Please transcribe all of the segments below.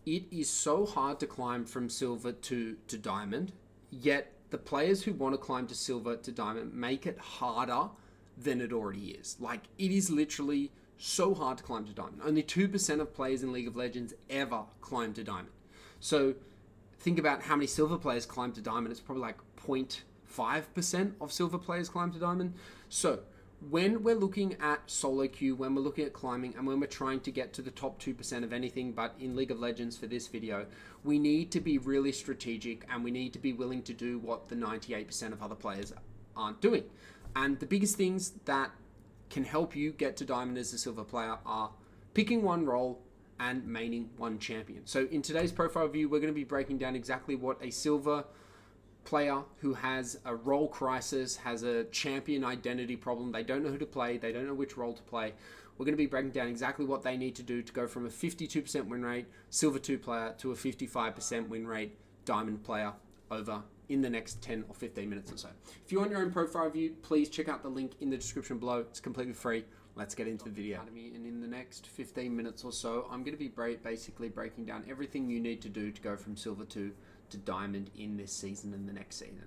it is so hard to climb from silver to diamond, yet the players who want to climb to silver to diamond make it harder than it already is. Like, it is literally so hard to climb to diamond. Only 2% of players in League of Legends ever climb to diamond. So think about how many silver players climb to diamond. It's probably like 0.5% of silver players climb to diamond. So when we're looking at solo queue, when we're looking at climbing, and when we're trying to get to the top 2% of anything but in League of Legends for this video, we need to be really strategic, and we need to be willing to do what the 98% of other players aren't doing. And the biggest things that can help you get to diamond as a silver player are picking one role and maining one champion. So in today's profile review, we're going to be breaking down exactly what a silver player who has a role crisis, has a champion identity problem, they don't know who to play, they don't know which role to play. We're going to be breaking down exactly what they need to do to go from a 52% win rate silver 2 player to a 55% win rate diamond player over in the next 10 or 15 minutes or so. If you want your own profile review, please check out the link in the description below. It's completely free. Let's get into the video. And in the next 15 minutes or so, I'm going to be basically breaking down everything you need to do to go from silver 2 to diamond in this season and the next season.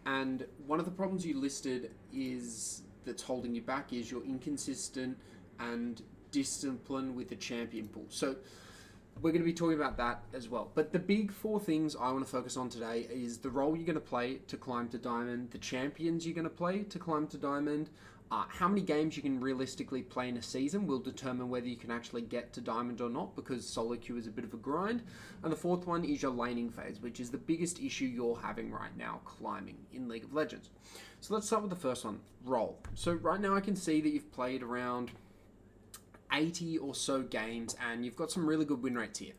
And one of the problems you listed is that's holding you back is you're inconsistent and disciplined with the champion pool. So we're going to be talking about that as well. But the big 4 things I want to focus on today is the role you're going to play to climb to diamond, the champions you're going to play to climb to diamond, how many games you can realistically play in a season will determine whether you can actually get to diamond or not, because solo queue is a bit of a grind. And the 4th one is your laning phase, which is the biggest issue you're having right now climbing in League of Legends. So let's start with the first one, role. So right now I can see that you've played around 80 or so games and you've got some really good win rates here.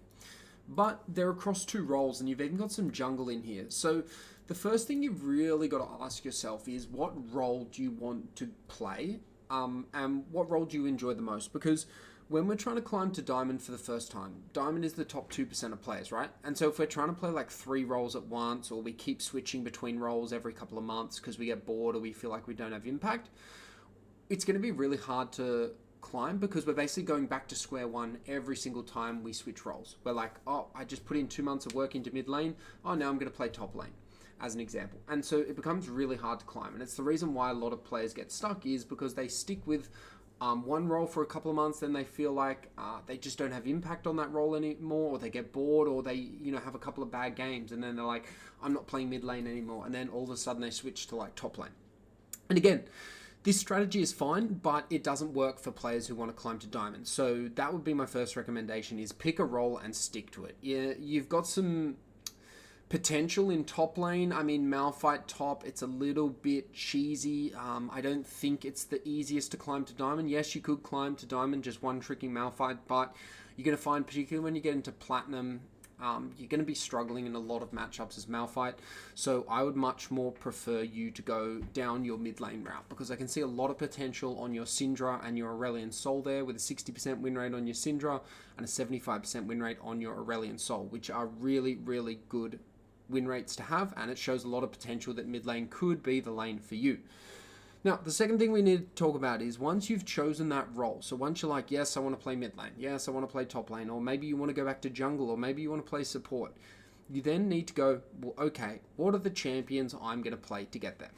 But they're across 2 roles, and you've even got some jungle in here. So the first thing you've really got to ask yourself is, what role do you want to play? And what role do you enjoy the most? Because when we're trying to climb to diamond for the first time, diamond is the top 2% of players, right? And so if we're trying to play like 3 roles at once, or we keep switching between roles every couple of months because we get bored or we feel like we don't have impact, it's going to be really hard to climb, because we're basically going back to square one every single time we switch roles. We're like, oh, I just put in 2 months of work into mid lane. Oh, now I'm going to play top lane, as an example. And so it becomes really hard to climb. And it's the reason why a lot of players get stuck, is because they stick with one role for a couple of months, then they feel like they just don't have impact on that role anymore, or they get bored, or they have a couple of bad games, and then they're like, I'm not playing mid lane anymore. And then all of a sudden they switch to like top lane. And again, this strategy is fine, but it doesn't work for players who want to climb to diamond. So that would be my first recommendation, is pick a role and stick to it. Yeah, you've got some potential in top lane. I mean, Malphite top, it's a little bit cheesy. I don't think it's the easiest to climb to diamond. Yes, you could climb to diamond just one-tricking Malphite, but you're going to find, particularly when you get into platinum, you're going to be struggling in a lot of matchups as Malphite. So I would much more prefer you to go down your mid lane route, because I can see a lot of potential on your Syndra and your Aurelion Sol there, with a 60% win rate on your Syndra and a 75% win rate on your Aurelion Sol, which are really, really good win rates to have, and it shows a lot of potential that mid lane could be the lane for you. Now, the second thing we need to talk about is, once you've chosen that role, so once you're like, yes, I want to play mid lane, yes, I want to play top lane, or maybe you want to go back to jungle, or maybe you want to play support, you then need to go, well, okay, what are the champions I'm going to play to get there?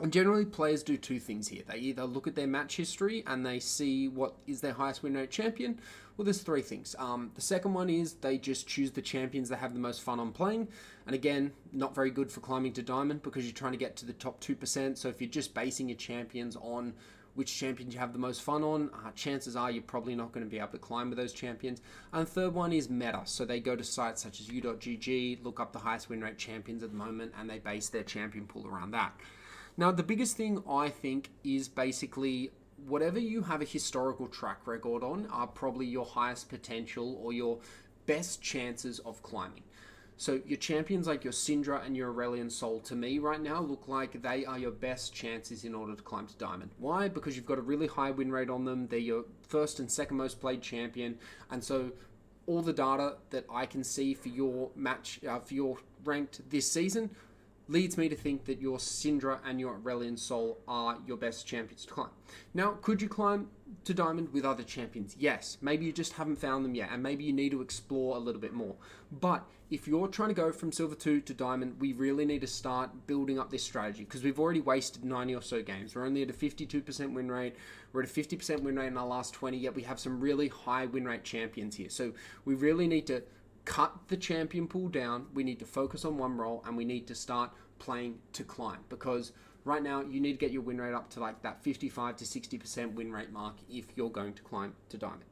And generally, players do 2 things here. They either look at their match history and they see what is their highest win rate champion. Well, there's 3 things. The second one is they just choose the champions that have the most fun on playing. And again, not very good for climbing to diamond, because you're trying to get to the top 2%. So if you're just basing your champions on which champions you have the most fun on, chances are you're probably not going to be able to climb with those champions. And the third one is meta. So they go to sites such as u.gg, look up the highest win rate champions at the moment, and they base their champion pool around that. Now, the biggest thing I think is basically whatever you have a historical track record on are probably your highest potential or your best chances of climbing. So your champions like your Syndra and your Aurelion Sol, to me right now, look like they are your best chances in order to climb to diamond. Why? Because you've got a really high win rate on them. They're your first and second most played champion. And so all the data that I can see for your match, for your ranked this season, leads me to think that your Syndra and your Aurelion Sol are your best champions to climb. Now, could you climb to Diamond with other champions? Yes. Maybe you just haven't found them yet, and maybe you need to explore a little bit more. But if you're trying to go from Silver 2 to Diamond, we really need to start building up this strategy, because we've already wasted 90 or so games. We're only at a 52% win rate. We're at a 50% win rate in our last 20, yet we have some really high win rate champions here. So we really need to cut the champion pool down. We need to focus on one role, and we need to start playing to climb, because right now you need to get your win rate up to like that 55 to 60% win rate mark if you're going to climb to Diamond.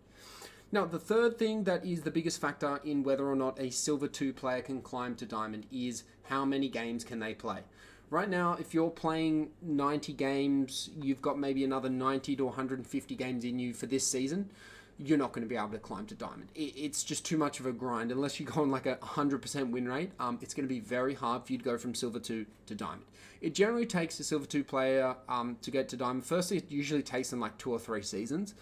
Now, the third thing that is the biggest factor in whether or not a Silver 2 player can climb to Diamond is how many games can they play. Right now, if you're playing 90 games, you've got maybe another 90 to 150 games in you for this season, you're not going to be able to climb to Diamond. It's just too much of a grind. Unless you go on like a 100% win rate, it's going to be very hard for you to go from Silver 2 to Diamond. It generally takes a Silver 2 player to get to Diamond. Firstly, it usually takes them like 2 or 3 seasons,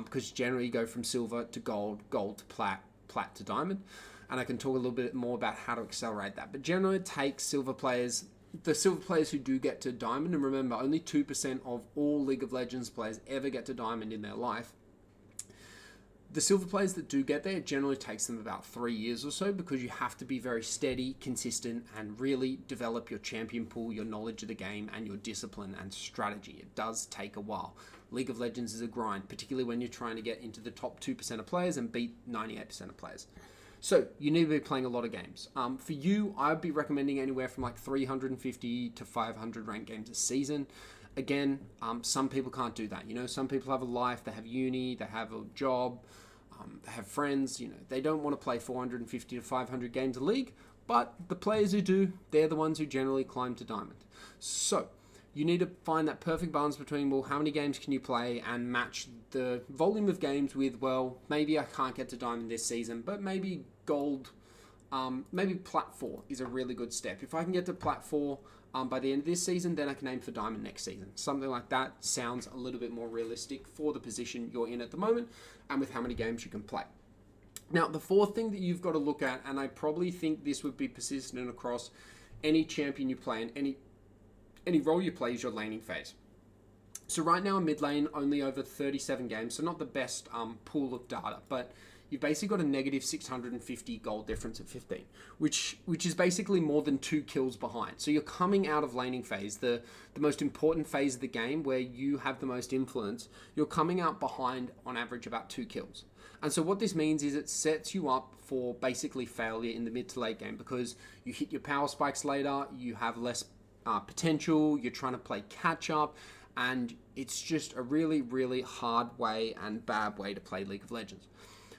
because generally you go from Silver to Gold, Gold to Plat to Diamond. And I can talk a little bit more about how to accelerate that. But generally it takes Silver players, the Silver players who do get to Diamond, and remember, only 2% of all League of Legends players ever get to Diamond in their life. The Silver players that do get there, it generally takes them about 3 years or so, because you have to be very steady, consistent, and really develop your champion pool, your knowledge of the game, and your discipline and strategy. It does take a while. League of Legends is a grind, particularly when you're trying to get into the top 2% of players and beat 98% of players. So you need to be playing a lot of games. For you, I'd be recommending anywhere from like 350 to 500 ranked games a season. Again, some people can't do that. You know, some people have a life, they have uni, they have a job, they have friends. You know, they don't want to play 450 to 500 games a league, but the players who do, they're the ones who generally climb to Diamond. So you need to find that perfect balance between, well, how many games can you play, and match the volume of games with, well, maybe I can't get to Diamond this season, but maybe Gold, maybe Plat 4 is a really good step. If I can get to Plat 4 by the end of this season, then I can aim for Diamond next season. Something like that sounds a little bit more realistic for the position you're in at the moment and with how many games you can play. Now, the fourth thing that you've got to look at, and I probably think this would be persistent across any champion you play and any role you play, is your laning phase. So right now, mid lane, only over 37 games, so not the best pool of data, but you've basically got a negative 650 gold difference at 15, which is basically more than 2 kills behind. So you're coming out of laning phase, the most important phase of the game where you have the most influence. You're coming out behind on average about 2 kills. And so what this means is it sets you up for basically failure in the mid to late game, because you hit your power spikes later, you have less potential, you're trying to play catch up, and it's just a really, really hard way and bad way to play League of Legends.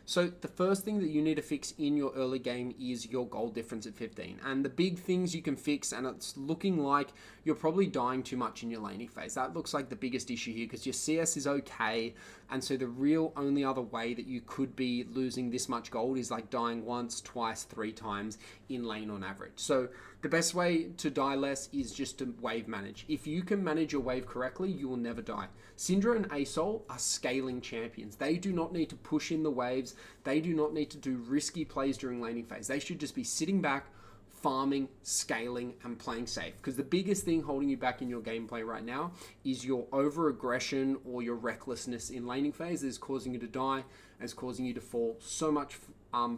So the first thing that you need to fix in your early game is your gold difference at 15. And the big things you can fix, and it's looking like you're probably dying too much in your laning phase. That looks like the biggest issue here, because your CS is okay. And so the real only other way that you could be losing this much gold is like dying once, twice, 3 times in lane on average. So the best way to die less is just to wave manage. If you can manage your wave correctly, you will never die. Syndra and Asol are scaling champions. They do not need to push in the waves. They do not need to do risky plays during laning phase. They should just be sitting back, farming, scaling, and playing safe. Because the biggest thing holding you back in your gameplay right now is your over-aggression or your recklessness in laning phase that is causing you to die and is causing you to fall so much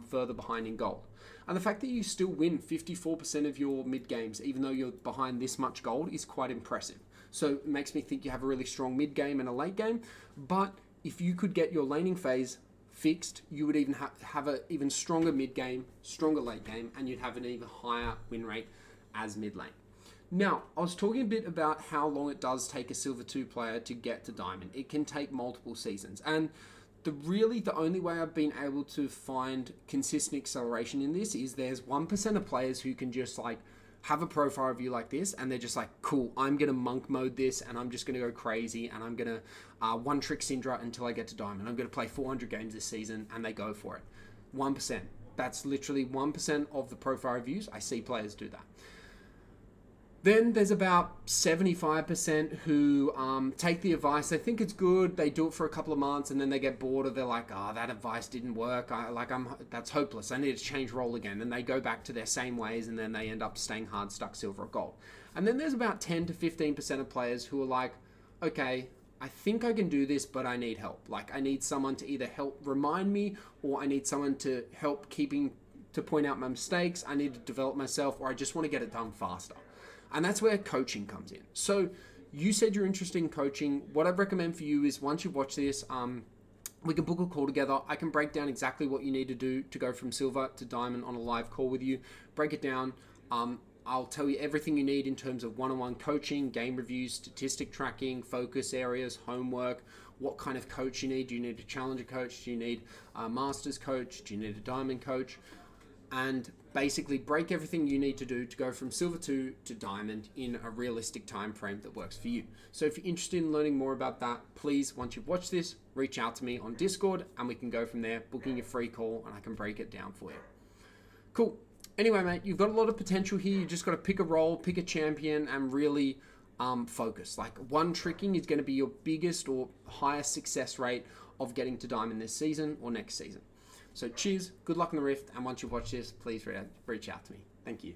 further behind in gold. And the fact that you still win 54% of your mid games, even though you're behind this much gold, is quite impressive. So it makes me think you have a really strong mid game and a late game. But if you could get your laning phase fixed, you would even have an even stronger mid game, stronger late game, and you'd have an even higher win rate as mid lane. Now, I was talking a bit about how long it does take a Silver 2 player to get to Diamond. It can take multiple seasons. And the only way I've been able to find consistent acceleration in this is there's 1% of players who can just like have a profile review like this, and they're just like, cool, I'm going to monk mode this, and I'm just going to go crazy, and I'm going to one-trick Syndra until I get to Diamond. I'm going to play 400 games this season, and they go for it. 1%. That's literally 1% of the profile reviews. I see players do that. Then there's about 75% who take the advice. They think it's good. They do it for a couple of months, and then they get bored, or they're like, that advice didn't work. That's hopeless. I need to change role again. And they go back to their same ways, and then they end up staying hard, stuck, silver, or gold. And then there's about 10 to 15% of players who are like, okay, I think I can do this, but I need help. Like, I need someone to either help remind me, or I need someone to help to point out my mistakes. I need to develop myself, or I just want to get it done faster. And that's where coaching comes in. So you said you're interested in coaching. What I'd recommend for you is, once you watch this, we can book a call together. I can break down exactly what you need to do to go from silver to diamond on a live call with you. Break it down. I'll tell you everything you need in terms of one-on-one coaching, game reviews, statistic tracking, focus areas, homework, what kind of coach you need. Do you need a challenger coach? Do you need a master's coach? Do you need a diamond coach? And basically break everything you need to do to go from silver 2 to diamond in a realistic time frame that works for you. So if you're interested in learning more about that, please, once you've watched this, reach out to me on Discord and we can go from there, booking a free call, and I can break it down for you. Cool. Anyway, mate, you've got a lot of potential here. You just got to pick a role, pick a champion, and really focus. Like, one tricking is going to be your biggest or highest success rate of getting to diamond this season or next season. So cheers, good luck in the Rift, and once you watch this, please reach out to me. Thank you.